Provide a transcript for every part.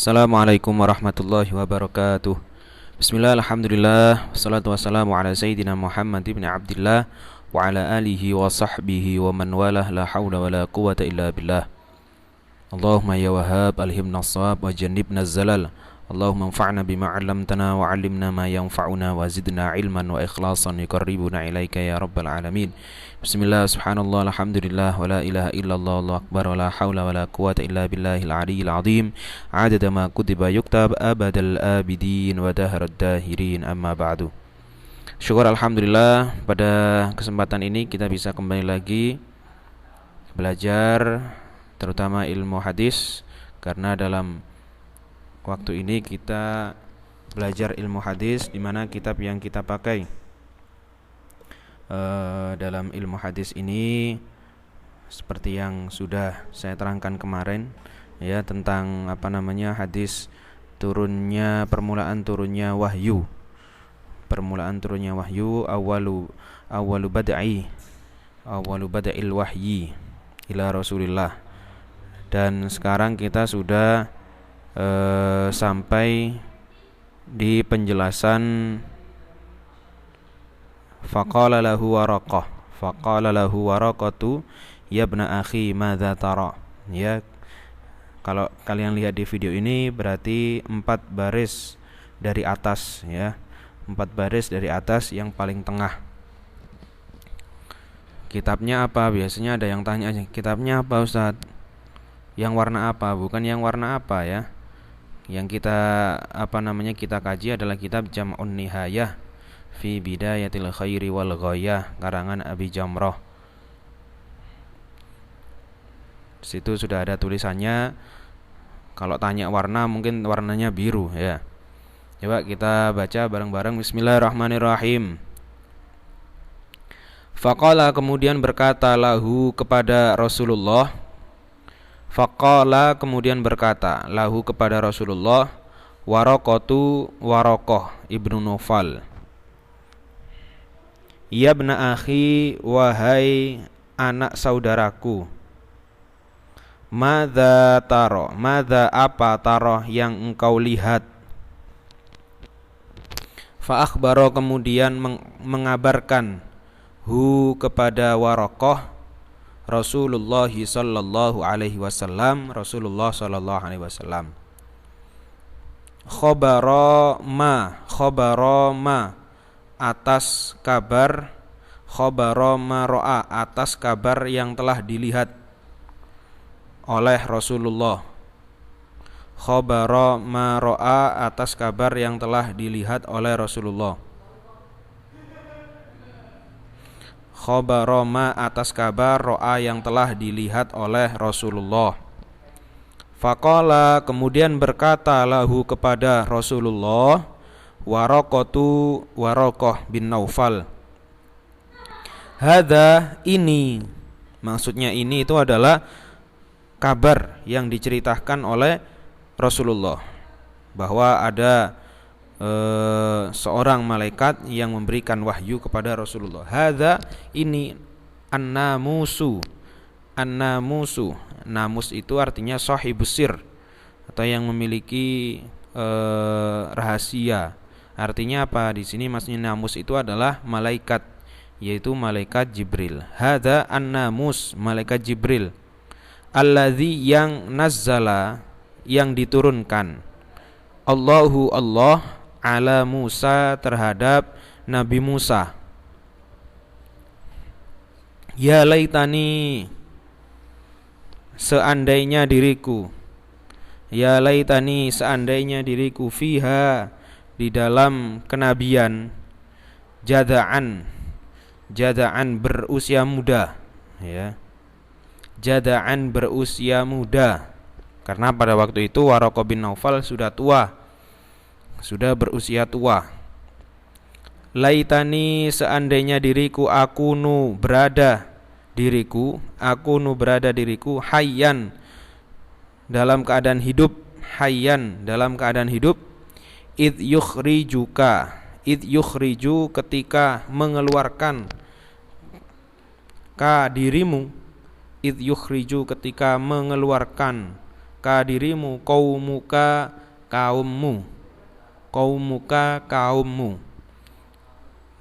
Assalamualaikum warahmatullahi wabarakatuh. Bismillah, alhamdulillah, wassalatu wassalamu ala sayyidina Muhammad ibn Abdillah wa ala alihi wa sahbihi wa man walah, la hawla wa la quwata illa billah. Allahumma ya wahhab alhimna as-shawab wa jannibna az-zalal. Allahumma anfa'na bima 'allamtana wa 'allimna ma yanfa'una wa zidna ilman wa ikhlasan yuqarribuna ilaika ya rabbal alamin. Bismillah, subhanallah, alhamdulillah, wa la ilaha illallah, Allahu akbar, wa la hawla wa la quwata illa billahil aliyyil azim. Adada ma kutiba yuktab abadal abidin wa daharad dahirin, amma ba'du. Syukur alhamdulillah, pada kesempatan ini kita bisa kembali lagi belajar terutama ilmu hadis, karena dalam waktu ini kita belajar ilmu hadis, di mana kitab yang kita pakai dalam ilmu hadis ini seperti yang sudah saya terangkan kemarin, ya, tentang hadis permulaan turunnya wahyu. Permulaan turunnya wahyu, awalu bada'il wahyi ila Rasulillah. Dan sekarang kita sudah sampai di penjelasan faqala lahu waraqatu ya ibna akhi madza tara. Ya, kalau kalian lihat di video ini berarti 4 baris dari atas, ya. 4 baris dari atas yang paling tengah. Kitabnya apa? Biasanya ada yang tanya, kitabnya apa Ustaz? Yang warna apa? Bukan yang warna apa, ya. Yang kita kita kaji adalah kitab Jam'un Nihayah fi Bidayatil Khairi wal Ghayah, karangan Abi Jamrah. Di situ sudah ada tulisannya. Kalau tanya warna, mungkin warnanya biru, ya. Coba kita baca bareng-bareng. Bismillahirrahmanirrahim. Faqala, kemudian berkata, lahu, kepada Rasulullah. Faqala, kemudian berkata, lahu, kepada Rasulullah, Waraqatu, Waraqah ibnu Naufal, ya ibna akhi, wahai anak saudaraku, madza taro, madza apa, taro yang engkau lihat. Fa akhbaro, kemudian mengabarkan, hu, kepada Waraqah, Rasulullah sallallahu alaihi wasallam, Rasulullah sallallahu alaihi wasallam. Khabara ma, atas kabar, khabara ma ra'a, atas kabar yang telah dilihat oleh Rasulullah. Khabara ma ra'a, atas kabar yang telah dilihat oleh Rasulullah. Khabara ma, atas kabar, ra'a, yang telah dilihat oleh Rasulullah. Faqala, kemudian berkata, lahu, kepada Rasulullah, Waraqatu, Waraqah bin Naufal, hadza, ini, maksudnya ini itu adalah kabar yang diceritakan oleh Rasulullah, bahwa ada seorang malaikat yang memberikan wahyu kepada Rasulullah. Hadza, ini, an-namusu. An-namusu, namus itu artinya sahibus sir, atau yang memiliki rahasia. Artinya apa? Di sini maksudnya namus itu adalah malaikat, yaitu malaikat Jibril. Hadza an-namus, malaikat Jibril. Alladzi, yang nazzala, yang diturunkan, Allahu, Allah, ala Musa, terhadap Nabi Musa. Ya laitani, seandainya diriku, ya laitani, seandainya diriku, fiha, di dalam kenabian, jada'an, jada'an, berusia muda, ya. Jada'an, berusia muda, karena pada waktu itu Waraqah bin Naufal sudah tua, sudah berusia tua. Laitani, seandainya diriku, akunu, berada diriku, akunu, berada diriku, hayyan, dalam keadaan hidup, hayyan, dalam keadaan hidup, id yukhrijuka, id yukhriju, ketika mengeluarkan, ka, dirimu, id yukhriju, ketika mengeluarkan ka dirimu, qaumuka kaummu, qaumuka kaummu.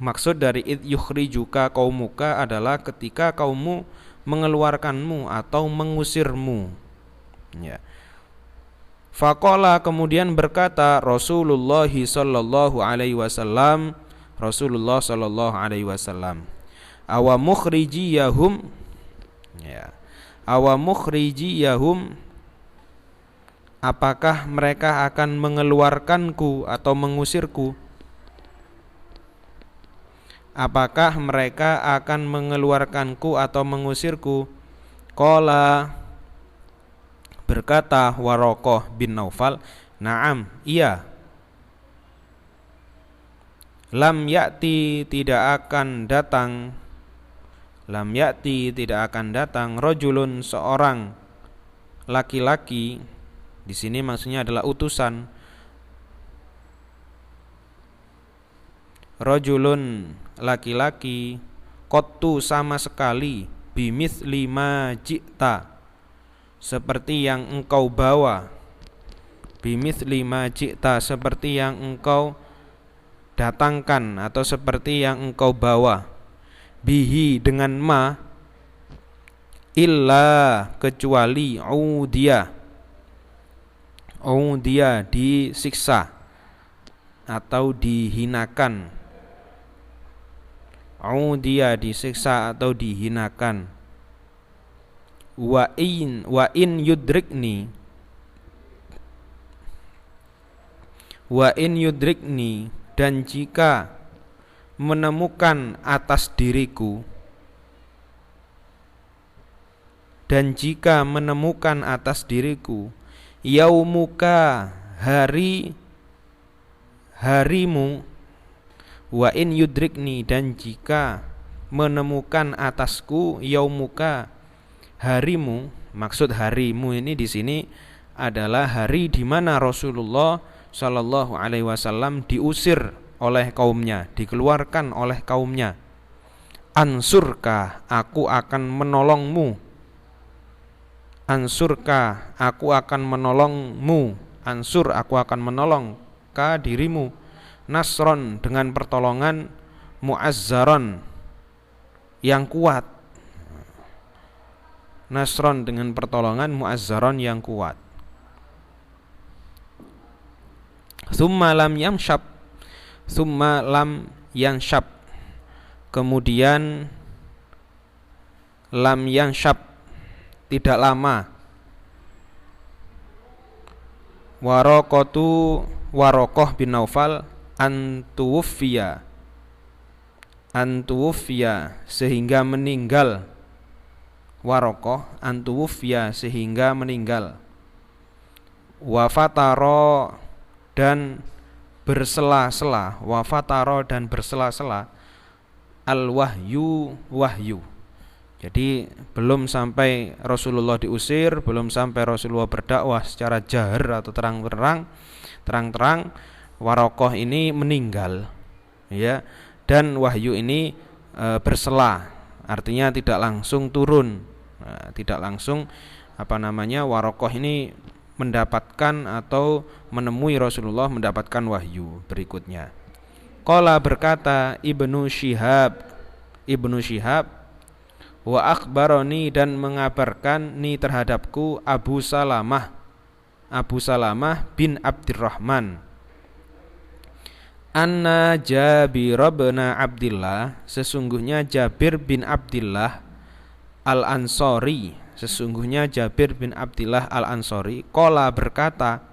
Maksud dari id yukhrijuka qaumuka adalah ketika kaummu mengeluarkanmu atau mengusirmu. Ya. Faqala, kemudian berkata Rasulullah sallallahu alaihi wasallam, Rasulullah sallallahu alaihi wasallam, awa mukhrijiyahum, ya, awa mukhrijiyahum, apakah mereka akan mengeluarkanku atau mengusirku? Apakah mereka akan mengeluarkanku atau mengusirku? Qala, berkata Waraqah bin Naufal, na'am, iya. Lam ya'ti, tidak akan datang. Lam ya'ti, tidak akan datang. Rajulun, seorang laki-laki. Di sini maksudnya adalah utusan. Rajulun, laki-laki, qattu, sama sekali, bimithli ma ji'ta, seperti yang engkau bawa, bimithli ma ji'ta, seperti yang engkau datangkan atau seperti yang engkau bawa, bihi, dengan ma, illa, kecuali, udia, disiksa atau dihinakan, dia disiksa atau dihinakan. Wa in yudrikni, dan jika menemukan atas diriku, yaumuka, harimu, wa in yudrikni, dan jika menemukan atasku, yaumuka, harimu. Maksud harimu ini di sini adalah hari di mana Rasulullah Shallallahu alaihi wasallam diusir oleh kaumnya, dikeluarkan oleh kaumnya. Ansurka, aku akan menolongmu. Ansurka, aku akan menolongmu. Ansur, aku akan menolong ka dirimu. Nasron, dengan pertolongan, mu'azzaron, yang kuat. Nasron, dengan pertolongan, mu'azzaron, yang kuat. Tsumma lam yanshab, kemudian lam yanshab, tidak lama. Waraqah bin Naufal, antuwfiya, sehingga meninggal. Waraqah, antuwfiya, sehingga meninggal. Wafataro, dan bersela-sela. Wafataro, dan bersela-sela. Al-wahyu, wahyu. Jadi belum sampai Rasulullah diusir, belum sampai Rasulullah berdakwah secara jahar atau terang-terang, Waraqah ini meninggal, ya, dan wahyu ini bersela, artinya tidak langsung turun, tidak langsung Waraqah ini mendapatkan atau menemui Rasulullah, mendapatkan wahyu berikutnya. Qala, berkata Ibnu Syihab, wa akhbaroni, dan mengabarkan ni terhadapku Abu Salamah bin Abdurrahman, anna Jabir bin Abdillah, sesungguhnya Jabir bin Abdillah Al-Ansari, qala, berkata,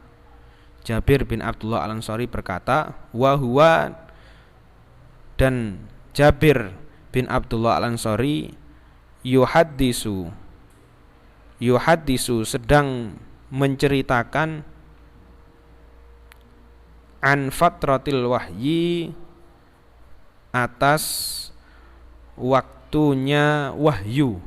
Jabir bin Abdullah Al-Ansari berkata, wa huwa, dan Jabir bin Abdullah Al-Ansari yuhaddisu, sedang menceritakan, an fatratil wahyi, atas waktunya wahyu.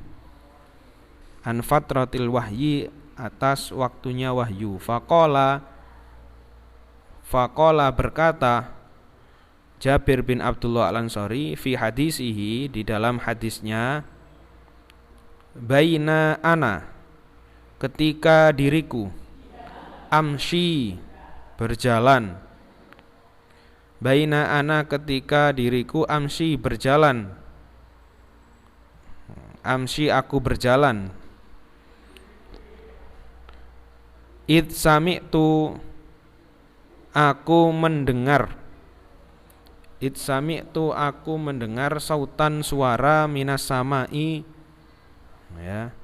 An fatratil wahyi, atas waktunya wahyu. Faqala, berkata Jabir bin Abdullah Al-Ansari fi hadisihi, di dalam hadisnya, baina ana, ketika diriku, amshi berjalan, baina ana ketika diriku amshi berjalan, amshi aku berjalan, id sami'tu aku mendengar, id sami'tu aku mendengar sautan suara minas samai, ya,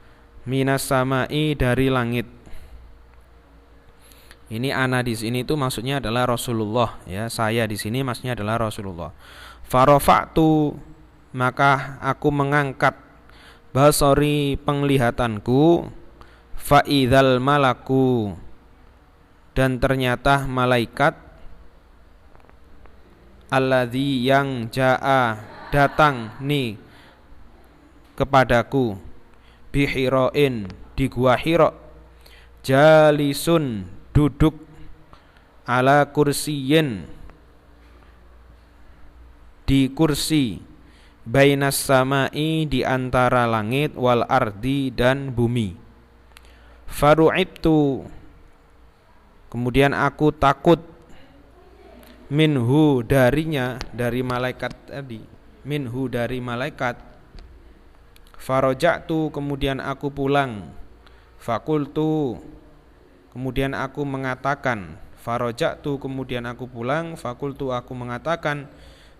minas samai dari langit. Ini ana di sini itu maksudnya adalah Rasulullah, ya, saya di sini maksudnya adalah Rasulullah. Farafa'tu maka aku mengangkat basori penglihatanku, fa'idzal malaku dan ternyata malaikat, alladzi yang jaa datang nih kepadaku, bihiroin di gua Hira, jalisun duduk, ala kursiyin di kursi, bainas samai di antara langit, wal ardi dan bumi. Faru'ibtu kemudian aku takut, minhu darinya, dari malaikat tadi, minhu dari malaikat. Faroja'tu kemudian aku pulang, fakultu kemudian aku mengatakan, faroja'tu kemudian aku pulang, fakultu aku mengatakan,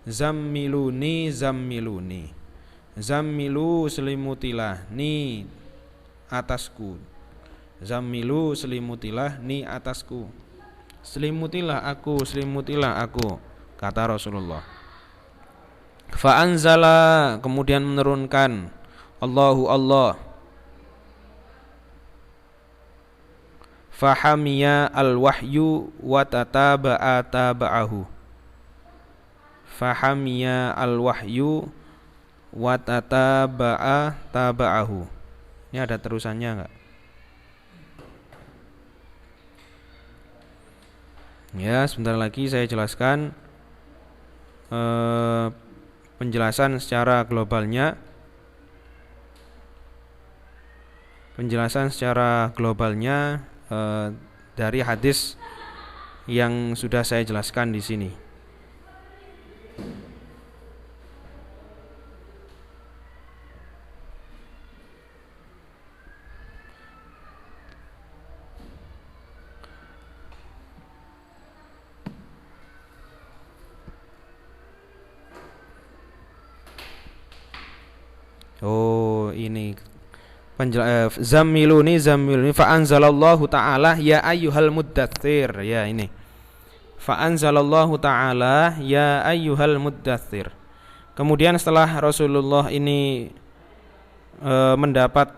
zammiluni zammiluni, zammilu selimutilah ni atasku, zammilu selimutilah ni atasku, selimutilah aku, kata Rasulullah. Fa'anzala kemudian menurunkan Allahu Allah, fahamiya al-wahyu wa tataba'a taba'ahu, fahamiya al-wahyu wa tataba'a taba'ahu. Ini ada terusannya enggak? Ya, sebentar lagi saya jelaskan penjelasan secara globalnya. Penjelasan secara globalnya dari hadis yang sudah saya jelaskan di sini. Oh, ini zammiluni zammiluni, fa anzalallahu ta'ala ya ayyuhal muddatsir, ya ini. Fa anzalallahu ta'ala ya ayyuhal muddatsir. Kemudian setelah Rasulullah ini mendapat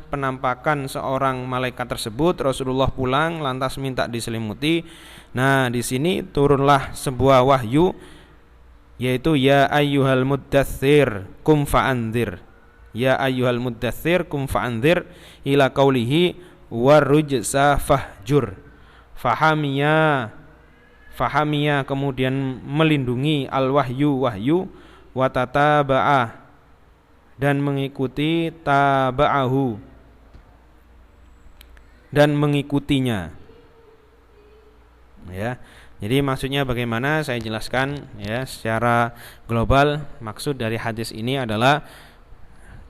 penampakan seorang malaikat tersebut, Rasulullah pulang lantas minta diselimuti. Nah, di sini turunlah sebuah wahyu, yaitu ya ayyuhal muddatsir kum fa'andzir, ya ayyuhal muddatsir kum fa'andzir, ila qaulihi warujsa fahjur. Fahamiya kemudian melindungi, al wahyu wahyu, wa tataba'a dan mengikuti, taba'ahu dan mengikutinya. Ya. Jadi maksudnya bagaimana, saya jelaskan ya secara global. Maksud dari hadis ini adalah,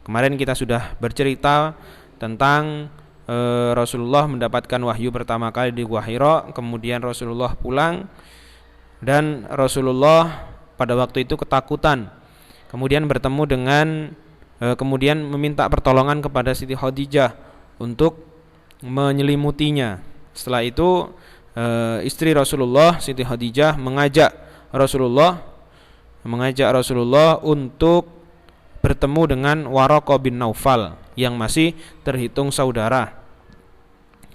kemarin kita sudah bercerita tentang Rasulullah mendapatkan wahyu pertama kali di Gua Hira, kemudian Rasulullah pulang dan Rasulullah pada waktu itu ketakutan. Kemudian bertemu dengan kemudian meminta pertolongan kepada Siti Khadijah untuk menyelimutinya. Setelah itu istri Rasulullah, Siti Khadijah, mengajak Rasulullah untuk bertemu dengan Waraqah bin Naufal yang masih terhitung saudara.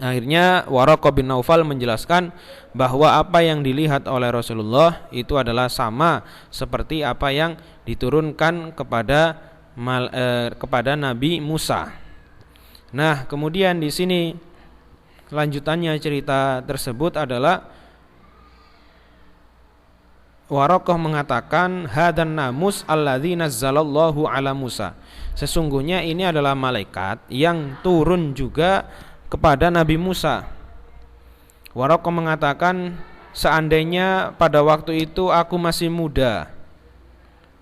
Akhirnya Waraqah bin Naufal menjelaskan bahwa apa yang dilihat oleh Rasulullah itu adalah sama seperti apa yang diturunkan kepada Nabi Musa. Nah, kemudian di sini lanjutannya cerita tersebut adalah Waraqah mengatakan, hadan namus alladzi nazzalallahu ala Musa. Sesungguhnya ini adalah malaikat yang turun juga kepada Nabi Musa. Waraqah mengatakan, seandainya pada waktu itu aku masih muda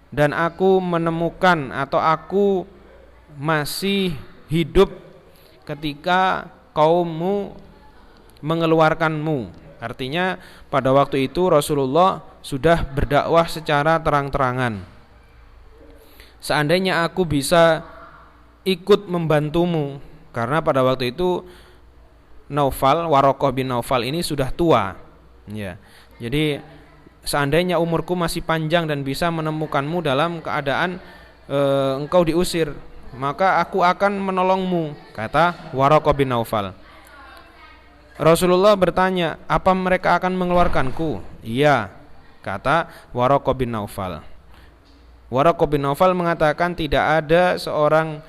dan aku menemukan atau aku masih hidup ketika kaummu mengeluarkanmu. Artinya pada waktu itu Rasulullah sudah berdakwah secara terang-terangan. Seandainya aku bisa ikut membantumu, karena pada waktu itu Waraqah bin Naufal ini sudah tua, ya. Jadi seandainya umurku masih panjang dan bisa menemukanmu dalam keadaan engkau diusir, maka aku akan menolongmu, kata Waraqah bin Naufal. Rasulullah bertanya, apa mereka akan mengeluarkanku? Iya, kata Waraqah bin Naufal. Waraqah bin Naufal mengatakan, tidak ada seorang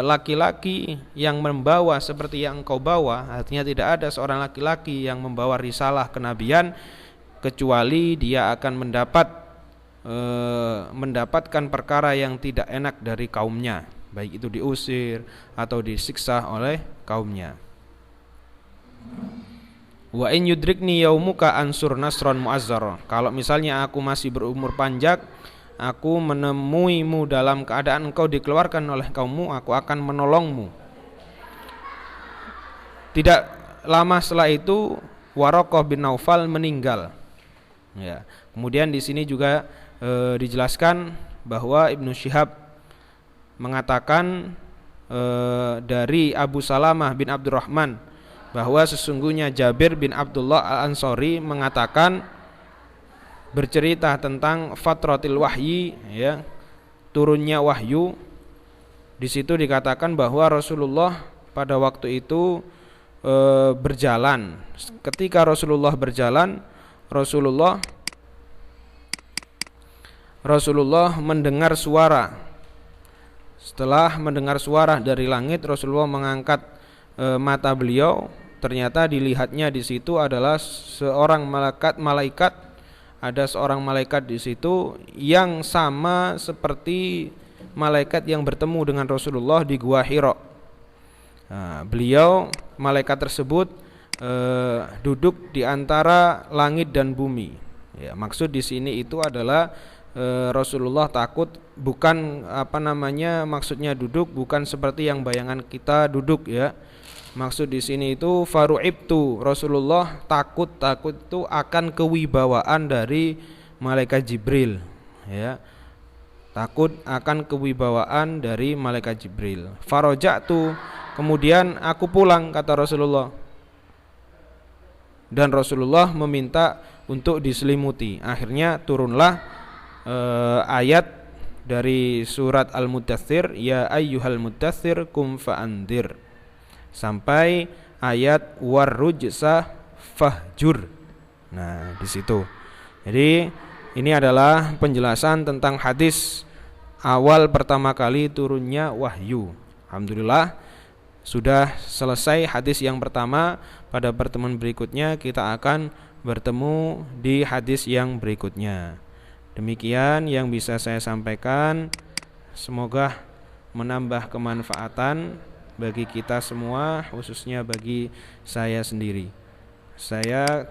laki-laki yang membawa seperti yang engkau bawa. Artinya tidak ada seorang laki-laki yang membawa risalah kenabian kecuali dia akan mendapatkan perkara yang tidak enak dari kaumnya, baik itu diusir atau disiksa oleh kaumnya. Wa in yudrikni yaumuka ansur nasron muazzar. Kalau misalnya aku masih berumur panjang, aku menemuimu dalam keadaan engkau dikeluarkan oleh kaummu, aku akan menolongmu. Tidak lama setelah itu Waraqah bin Naufal meninggal. Ya. Kemudian di sini juga dijelaskan bahwa Ibnu Syihab mengatakan dari Abu Salamah bin Abdurrahman bahwa sesungguhnya Jabir bin Abdullah Al-Ansari mengatakan, bercerita tentang fatratil wahyi, ya, turunnya wahyu. Di situ dikatakan bahwa Rasulullah pada waktu itu berjalan. Ketika Rasulullah berjalan, Rasulullah mendengar suara. Setelah mendengar suara dari langit, Rasulullah mengangkat mata beliau. Ternyata dilihatnya di situ adalah seorang malaikat. Ada seorang malaikat di situ yang sama seperti malaikat yang bertemu dengan Rasulullah di Gua Hira. Nah, malaikat tersebut duduk di antara langit dan bumi. Ya, maksud di sini itu adalah Rasulullah takut, bukan maksudnya duduk bukan seperti yang bayangan kita duduk, ya. Maksud di sini itu faru'ibtu, Rasulullah takut itu akan kewibawaan dari malaikat Jibril, ya. Takut akan kewibawaan dari malaikat Jibril. Faraja'tu, kemudian aku pulang, kata Rasulullah. Dan Rasulullah meminta untuk diselimuti. Akhirnya turunlah ayat dari surat Al-Muddatsir, ya ayyuhal muddatsir kum fa'andir, sampai ayat warrujsa fahjur. Nah, di situ. Jadi ini adalah penjelasan tentang hadis awal pertama kali turunnya wahyu. Alhamdulillah sudah selesai hadis yang pertama. Pada pertemuan berikutnya kita akan bertemu di hadis yang berikutnya. Demikian yang bisa saya sampaikan. Semoga menambah kemanfaatan bagi kita semua, khususnya bagi saya sendiri. Saya